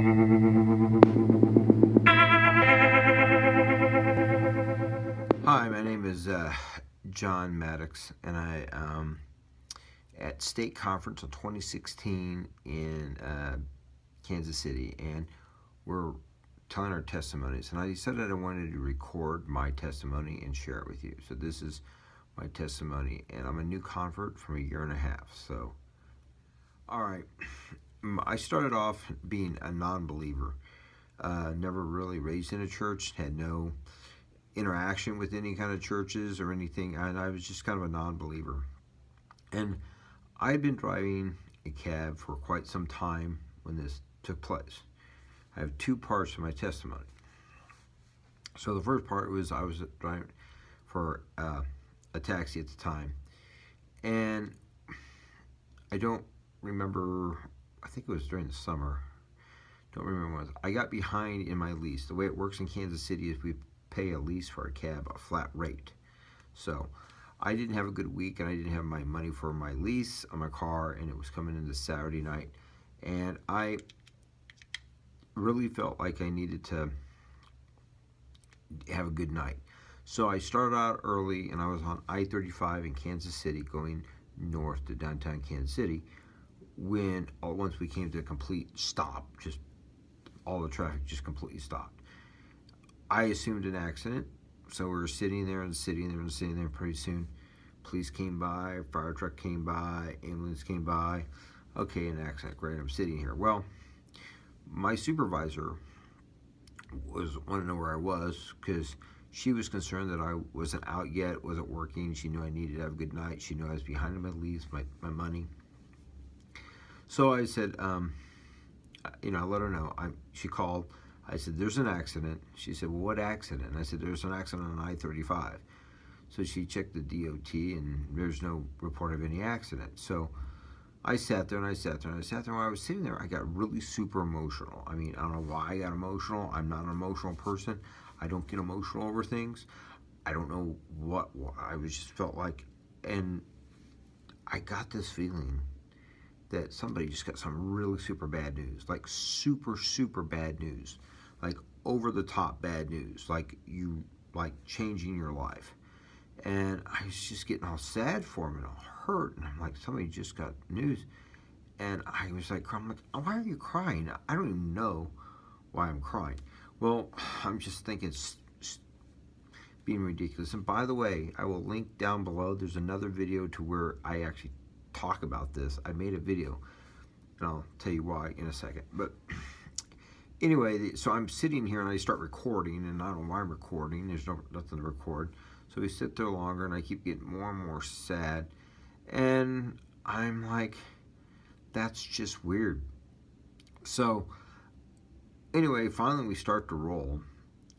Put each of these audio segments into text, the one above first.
Hi, my name is John Maddox, and I at State Conference of 2016 in Kansas City, and we're telling our testimonies. And I decided I wanted to record my testimony and share it with you. So this is my testimony, and I'm a new convert from 1.5 years. So, all right, I started off being a non-believer. Never really raised in a church, had no interaction with any kind of churches or anything, and I was just kind of a non-believer. And I had been driving a cab for quite some time when this took place. I have two parts to my testimony. So the first part was I was driving for a taxi at the time, and I don't remember, I think it was during the summer, don't remember when it was. I got behind in my lease. The way it works in Kansas City is we pay a lease for a cab, a flat rate. So I didn't have a good week, and I didn't have my money for my lease on my car, and it was coming into Saturday night, and I really felt like I needed to have a good night. So I started out early, and I was on I-35 in Kansas City going north to downtown Kansas City when once we came to a complete stop, just all the traffic just completely stopped. I assumed an accident, so we were sitting there and sitting there and sitting there. Pretty soon, police came by, fire truck came by, ambulance came by. Okay, an accident, great, I'm sitting here. Well, my supervisor wanted to know where I was because she was concerned that I wasn't out yet, wasn't working. She knew I needed to have a good night. She knew I was behind on my lease, my money. So I said, I let her know. She called. I said, there's an accident. She said, well, what accident? And I said, there's an accident on I-35. So she checked the DOT, and there's no report of any accident. So I sat there, and I sat there, and I sat there. While I was sitting there, I got really super emotional. I mean, I don't know why I got emotional. I'm not an emotional person. I don't get emotional over things. I don't know what I just felt like. And I got this feeling that somebody just got some really super bad news, like super, super bad news, like over the top bad news, like changing your life. And I was just getting all sad for him and all hurt, and I'm like, somebody just got news. And I was like, why are you crying? I don't even know why I'm crying. Well, I'm just thinking it's being ridiculous. And by the way, I will link down below. There's another video to where I actually talk about this. I made a video, and I'll tell you why in a second. But anyway, so I'm sitting here, and I start recording, and I don't know why I'm recording. There's nothing to record. So we sit there longer, and I keep getting more and more sad. And I'm like, that's just weird. So anyway, finally we start to roll,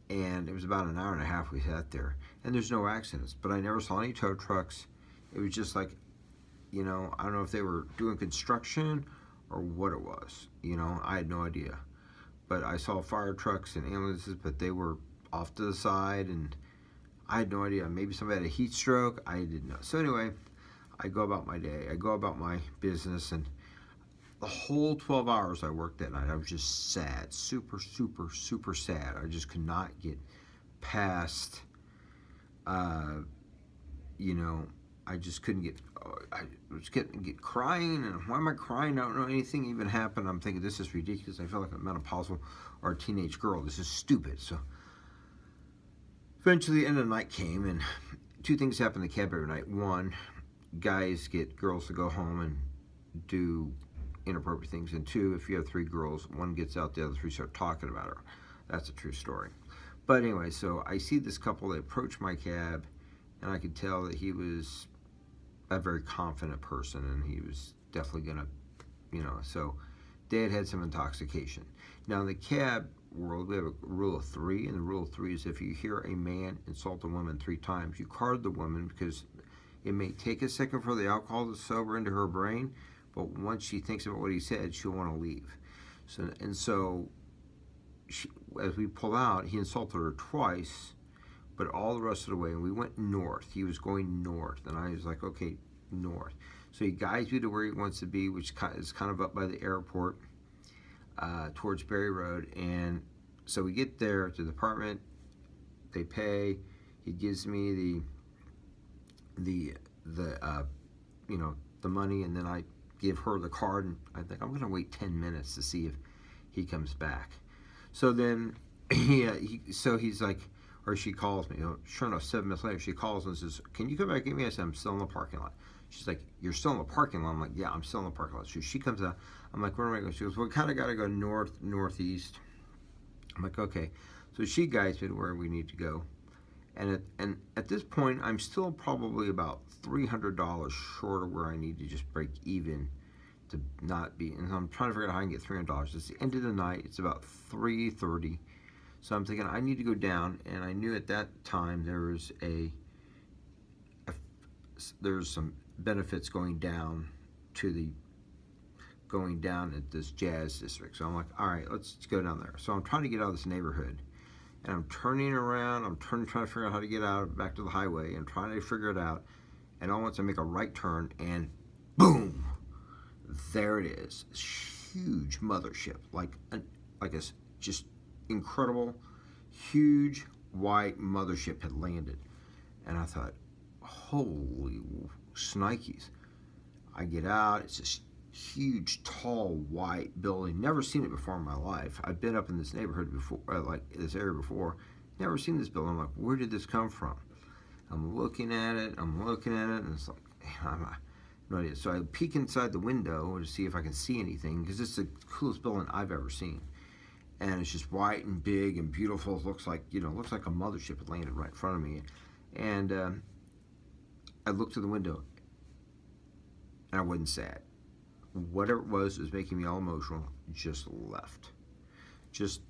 and it was about 1.5 hours we sat there, and there's no accidents, but I never saw any tow trucks. It was just like, I don't know if they were doing construction or what it was. I had no idea. But I saw fire trucks and ambulances, but they were off to the side, and I had no idea. Maybe somebody had a heat stroke. I didn't know. So anyway, I go about my day. I go about my business, and the whole 12 hours I worked that night, I was just sad. Super, super, super sad. I just could not get past, I just couldn't get, I was getting crying, and why am I crying? I don't know anything even happened. I'm thinking, this is ridiculous. I feel like a menopausal or a teenage girl. This is stupid. So eventually the end of the night came, and two things happen in the cab every night. One, guys get girls to go home and do inappropriate things. And two, if you have 3 girls, one gets out, the other 3 start talking about her. That's a true story. But anyway, so I see this couple, they approach my cab, and I could tell that he was a very confident person, and he was definitely gonna, so they had some intoxication. Now in the cab world, we have a rule of 3, and the rule of 3 is if you hear a man insult a woman 3 times, you card the woman, because it may take a second for the alcohol to sober into her brain, but once she thinks about what he said, she'll want to leave. So as we pull out, he insulted her twice, but all the rest of the way, and we went north. He was going north, and I was like, okay, north. So he guides me to where he wants to be, which is kind of up by the airport. towards Berry Road. And so we get there to the apartment. They pay. He gives me the you know, the money, and then I give her the card, and I think I'm going to wait 10 minutes to see if he comes back. So then so he's like, or she calls me. You know, sure enough, 7 minutes later, she calls and says, "Can you come back and get me?" I said, "I'm still in the parking lot." She's like, "You're still in the parking lot?" I'm like, "Yeah, I'm still in the parking lot." So she comes out. I'm like, "Where am I going?" She goes, "Well, we kind of got to go northeast." I'm like, "Okay." So she guides me to where we need to go. And at this point, I'm still probably about $300 short of where I need to just break even to not be. And I'm trying to figure out how I can get $300. It's the end of the night. It's about 3:30. So I'm thinking I need to go down. And I knew at that time there was there's some benefits going down at this jazz district. So I'm like, all right, let's go down there. So I'm trying to get out of this neighborhood. And I'm turning around, I'm trying to figure out how to get out back to the highway and trying to figure it out. And all at once I make a right turn and boom, there it is. This huge mothership, like a just incredible, huge white mothership had landed. And I thought, holy snikes. I get out, it's this huge, tall, white building. Never seen it before in my life. I've been up in this neighborhood before, like this area before. Never seen this building. I'm like, where did this come from? I'm looking at it, and it's like, I have no idea. So I peek inside the window to see if I can see anything, because it's the coolest building I've ever seen. And it's just white and big and beautiful. It looks like, you know, looks like a mothership had landed right in front of me. And I looked through the window, and I wasn't sad. Whatever it was making me all emotional, just left. Just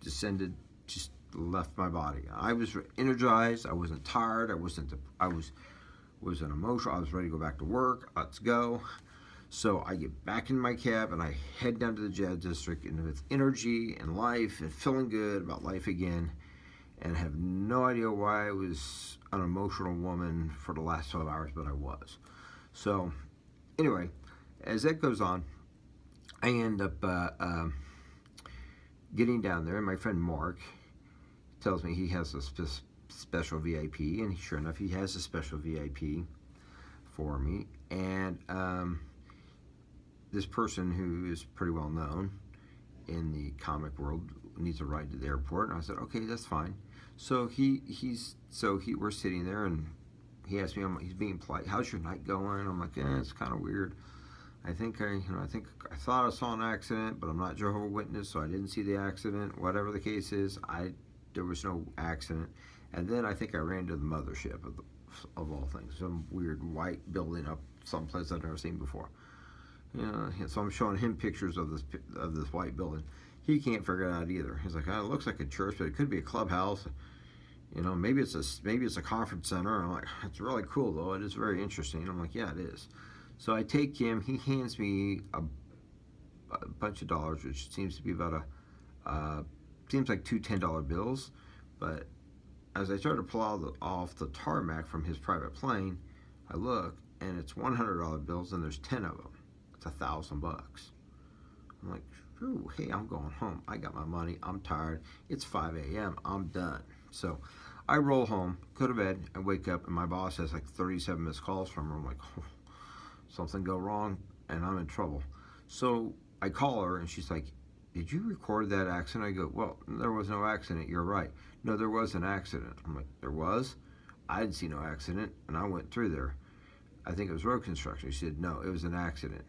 descended, just left my body. I was energized. I wasn't tired. I wasn't emotional. I was ready to go back to work. Let's go. So I get back in my cab and I head down to the Jazz District, and with energy and life and feeling good about life again, and have no idea why I was an emotional woman for the last 12 hours, but I was. So anyway, as that goes on, I end up getting down there, and my friend Mark tells me he has a special VIP, and sure enough, he has a special VIP for me. And this person who is pretty well known in the comic world needs a ride to the airport, and I said, okay, that's fine. So we're sitting there, and he asked me, he's being polite, "How's your night going?" I'm like, it's kind of weird. I thought I saw an accident, but I'm not Jehovah's Witness, so I didn't see the accident. Whatever the case is, there was no accident. And then I think I ran into the mothership of all things, some weird white building up someplace I've never seen before. You know, so I'm showing him pictures of this white building. He can't figure it out either. He's like, it looks like a church, but it could be a clubhouse. You know, maybe it's a conference center. And I'm like, it's really cool though. It is very interesting. I'm like, yeah, it is. So I take him. He hands me a bunch of dollars, which seems to be about seems like two $10 bills. But as I start to pull off the tarmac from his private plane, I look, and it's $100 bills, and there's 10 of them. It's $1,000. I'm like, ooh, hey, I'm going home. I got my money. I'm tired. It's 5 a.m. I'm done. So I roll home, go to bed, and wake up, and my boss has like 37 missed calls from her. I'm like, oh, something go wrong, and I'm in trouble. So I call her, and she's like, did you record that accident? I go, well, there was no accident. You're right. No, there was an accident. I'm like, there was? I didn't see no accident, and I went through there. I think it was road construction. She said, no, it was an accident.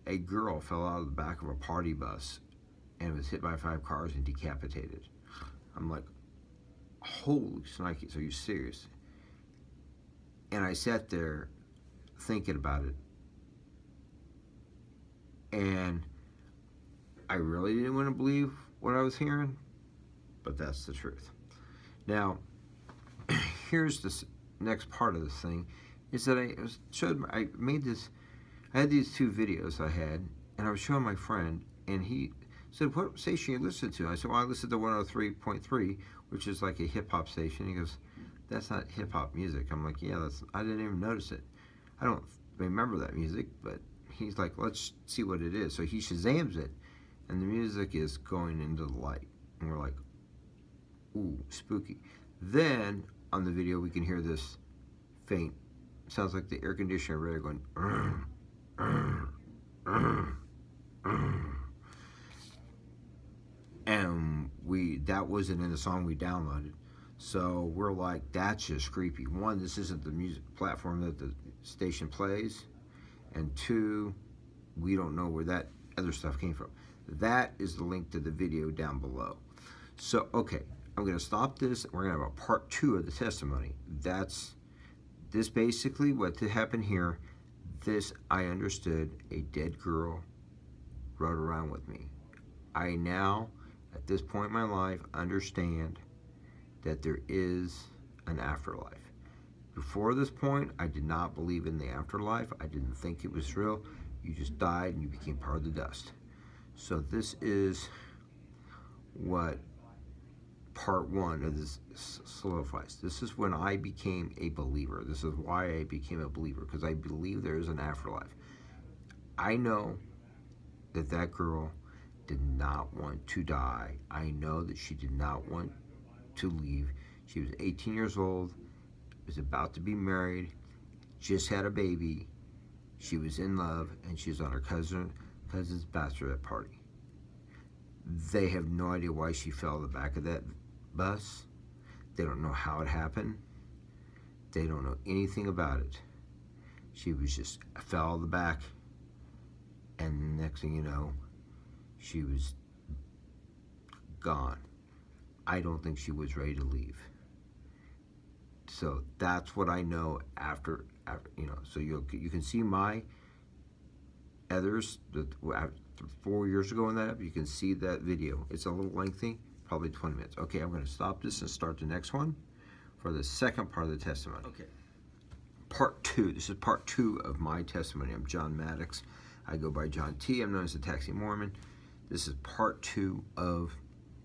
A girl fell out of the back of a party bus and was hit by 5 cars and decapitated. I'm like, holy snikes, are you serious? And I sat there thinking about it, and I really didn't want to believe what I was hearing, but that's the truth. Now, here's this next part of this thing, is that I had these 2 videos I had, and I was showing my friend, and he said, what station you listen to? I said, well, I listen to 103.3, which is like a hip-hop station. He goes, that's not hip-hop music. I'm like, yeah, I didn't even notice it. I don't remember that music, but he's like, let's see what it is. So he Shazams it, and the music is going into the light, and we're like, ooh, spooky. Then on the video we can hear this faint, sounds like the air conditioner really going, and that wasn't in the song we downloaded. So we're like, that's just creepy. One, this isn't the music platform that the station plays, and two, we don't know where that other stuff came from. That is the link to the video down below. So, okay, I'm going to stop this. We're going to have a part 2 of the testimony. That's this basically what happened here. This, I understood, a dead girl rode around with me. I now, at this point in my life, understand that there is an afterlife. Before this point, I did not believe in the afterlife. I didn't think it was real. You just died and you became part of the dust. So this is what part 1 of this solidifies. This is when I became a believer. This is why I became a believer, because I believe there is an afterlife. I know that that girl did not want to die. I know that she did not want to leave. She was 18 years old, was about to be married, just had a baby. She was in love, and she was on her cousin's bachelorette party. They have no idea why she fell in the back of that bus. They don't know how it happened. They don't know anything about it. She was just fell in the back, and next thing you know, she was gone. I don't think she was ready to leave. So that's what I know after you know. So you can see my others that 4 years ago in that. You can see that video. It's a little lengthy, probably 20 minutes. Okay, I'm going to stop this and start the next one for the second part of the testimony. Okay, part 2. This is part 2 of my testimony. I'm John Maddox. I go by John T. I'm known as the Taxi Mormon. This is part 2 of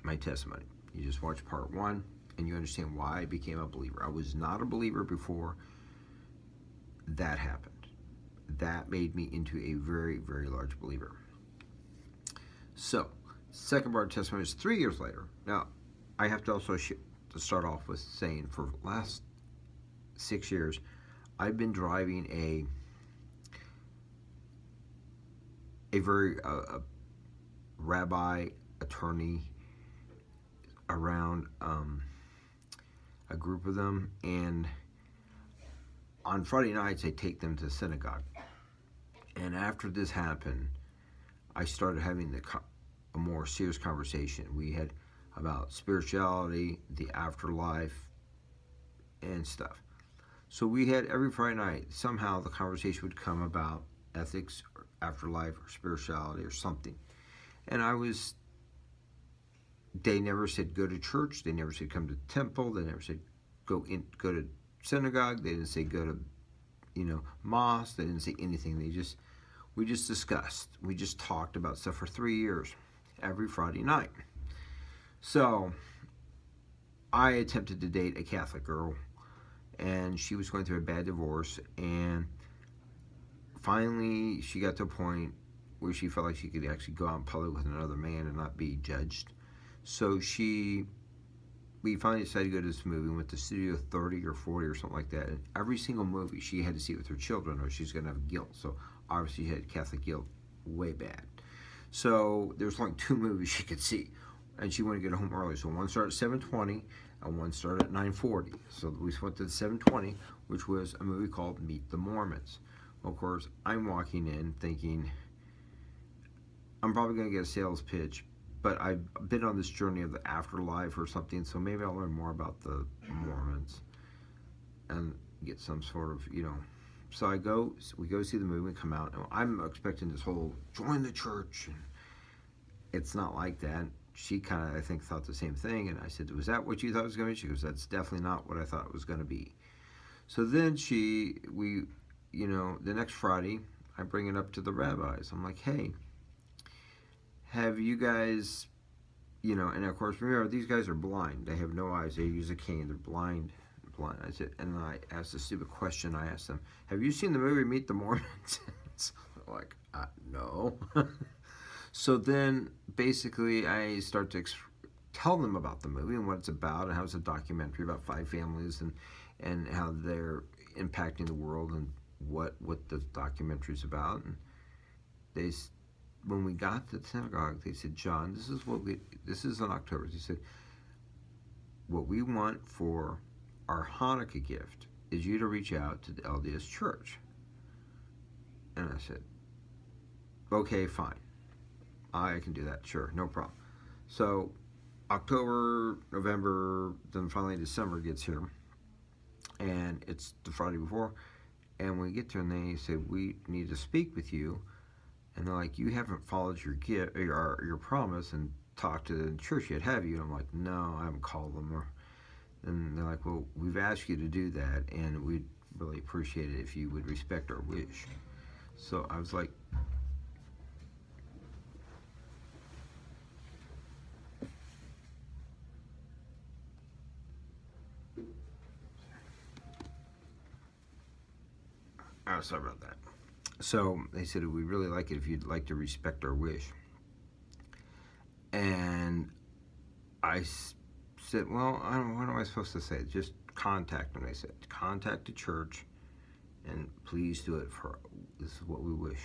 my testimony. You just watch part 1 and you understand why I became a believer. I was not a believer before that happened. That made me into a very, very large believer. So, second part of testimony is 3 years later. Now, I have to also to start off with saying for the last 6 years, I've been driving a very rabbi attorney around a group of them, and on Friday nights I take them to synagogue. And after this happened, I started having a more serious conversation. We had about spirituality, the afterlife, and stuff. So we had every Friday night, somehow the conversation would come about ethics or afterlife or spirituality or something. And they never said go to church. They never said come to the temple. They never said go to synagogue. They didn't say go to, mosque. They didn't say anything. We just discussed. We just talked about stuff for 3 years, every Friday night. So I attempted to date a Catholic girl, and she was going through a bad divorce, and finally she got to a point where she felt like she could actually go out in public with another man and not be judged. So we finally decided to go to this movie. We went to Studio 30 or 40 or something like that. And every single movie she had to see it with her children or she's going to have guilt. So obviously she had Catholic guilt way bad. So there was only 2 movies she could see. And she wanted to get home early. So one started at 7:20 and one started at 9:40. So we went to the 7:20, which was a movie called Meet the Mormons. Of course, I'm walking in thinking I'm probably going to get a sales pitch, but I've been on this journey of the afterlife or something, so maybe I'll learn more about the Mormons and get some sort of, So we go see the movie and come out, and I'm expecting this whole join the church, and it's not like that. She kind of, I think, thought the same thing, and I said, was that what you thought it was going to be? She goes, that's definitely not what I thought it was going to be. So then the next Friday, I bring it up to the rabbis. I'm like, hey, have you guys, and of course, remember, these guys are blind. They have no eyes. They use a cane. They're blind. I said, and I asked a stupid question. I asked them, have you seen the movie Meet the Mormons? Like, no. So then, basically, I start to tell them about the movie and what it's about, and how it's a documentary about 5 families, and how they're impacting the world, and what the documentary's about. And they, when we got to the synagogue, they said, John, this is in October. They said, what we want for our Hanukkah gift is you to reach out to the LDS Church. And I said, okay, fine. I can do that, sure, no problem. So October, November, then finally December gets here, and it's the Friday before, and we get there and they say, we need to speak with you, and they're like, you haven't followed your gift, your promise, and talked to the church yet, have you? And I'm like, no, I haven't called them. And they're like, well, we've asked you to do that, and we'd really appreciate it if you would respect our wish. So I was like, oh, sorry about that. So they said, we'd really like it if you'd like to respect our wish. And I said, well, I don't, what am I supposed to say? Just contact them. They said, contact the church, and please do it for, this is what we wish.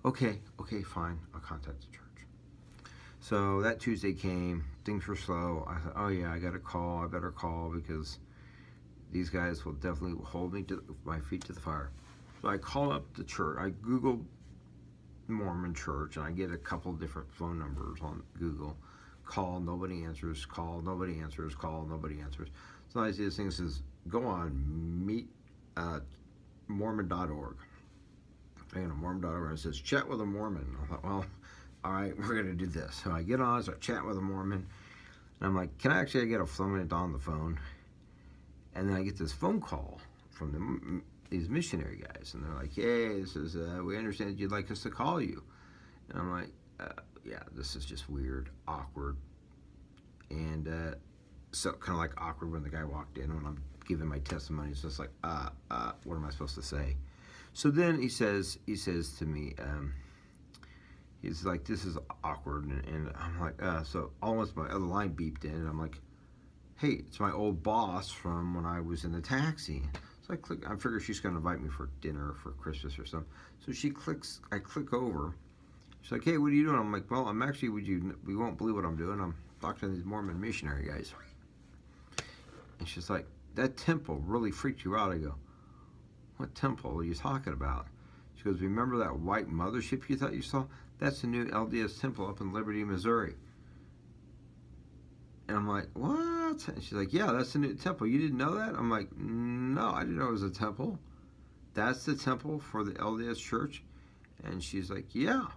Okay, fine, I'll contact the church. So that Tuesday came, things were slow. I thought, oh yeah, I better call, because these guys will definitely hold me to my feet to the fire. So I call up the church. I Googled Mormon church, and I get a couple different phone numbers on Google. Call, nobody answers. Call, nobody answers. Call, nobody answers. So I see this thing says, go on Mormon.org. Mormon.org, and it says, chat with a Mormon. I thought, well, all right, we're going to do this. So I get on, so I chat with a Mormon, and I'm like, can I actually get a fluminate on the phone? And then I get this phone call from these missionary guys, and they're like, hey, this is, we understand you'd like us to call you. And I'm like, yeah, this is just weird, awkward. And so kind of like awkward when the guy walked in when I'm giving my testimony. It's just like, what am I supposed to say? So then he says to me, he's like, this is awkward. And I'm like, so almost my other line beeped in, and I'm like, hey, it's my old boss from when I was in the taxi. So I figure she's going to invite me for dinner for Christmas or something. So I click over. She's like, hey, what are you doing? I'm like, well, I'm actually, we won't believe what I'm doing. I'm talking to these Mormon missionary guys. And she's like, that temple really freaked you out. I go, what temple are you talking about? She goes, remember that white mothership you thought you saw? That's the new LDS temple up in Liberty, Missouri. And I'm like, what? And she's like, yeah, that's the new temple. You didn't know that? I'm like, no, I didn't know it was a temple. That's the temple for the LDS church? And she's like, yeah,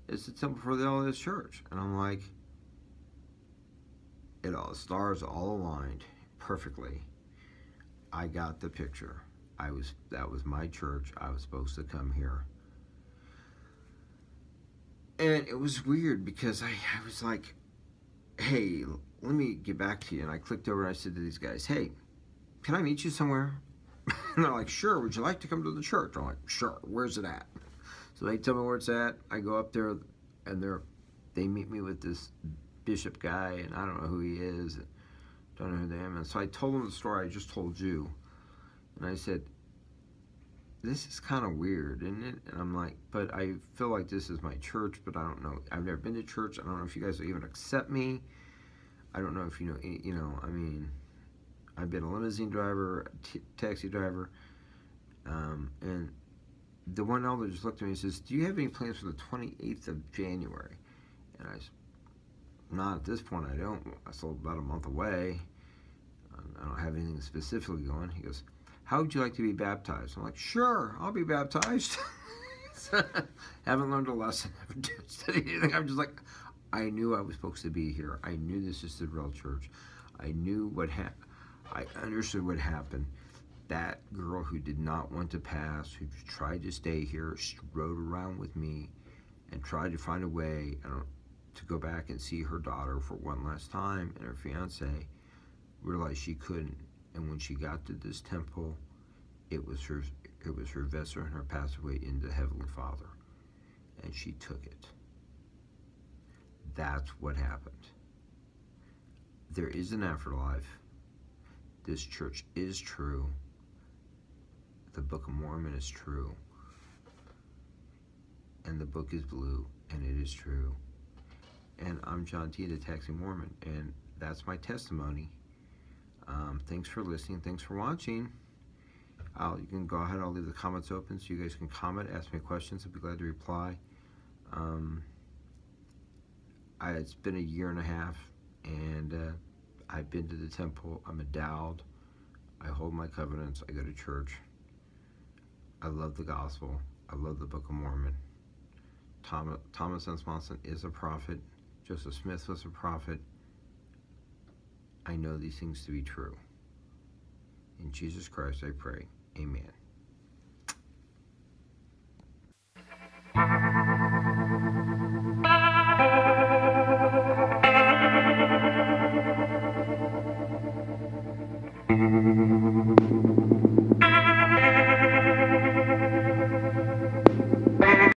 it's the temple for the LDS church. And I'm like, the stars all aligned perfectly. I got the picture. That was my church. I was supposed to come here. And it was weird because I was like, hey, let me get back to you. And I clicked over and I said to these guys, hey, can I meet you somewhere? And they're like, sure, would you like to come to the church? I'm like, sure, where's it at? So they tell me where it's at. I go up there, and they meet me with this bishop guy, and I don't know who he is. Don't know who they are. And so I told them the story I just told you. And I said, this is kind of weird, isn't it? And I'm like, but I feel like this is my church, but I don't know. I've never been to church. I don't know if you guys will even accept me. I don't know if you know, I mean, I've been a limousine driver, taxi driver, and the one elder just looked at me and says, do you have any plans for the 28th of January? And I said, not at this point, I don't. I still about a month away. I don't have anything specifically going. He goes, how would you like to be baptized? I'm like, sure, I'll be baptized. Haven't learned a lesson. Haven't studied anything. I'm just like, I knew I was supposed to be here. I knew this is the real church. I knew what happened. I understood what happened. That girl who did not want to pass, who tried to stay here, rode around with me and tried to find a way to go back and see her daughter for one last time, and her fiance realized she couldn't. And when she got to this temple, it was her vessel and her pathway into Heavenly Father. and she took it. That's what happened. There is an afterlife. This church is true. The Book of Mormon is true. And the book is blue, and it is true. And I'm John T, the Taxing Mormon, and that's my testimony. Thanks for listening. Thanks for watching. You can go ahead. I'll leave the comments open so you guys can comment, ask me questions. I'll be glad to reply. It's been a year and a half, and I've been to the temple. I'm endowed. I hold my covenants. I go to church. I love the gospel. I love the Book of Mormon. Thomas S. Monson is a prophet. Joseph Smith was a prophet. I know these things to be true. In Jesus Christ I pray. Amen.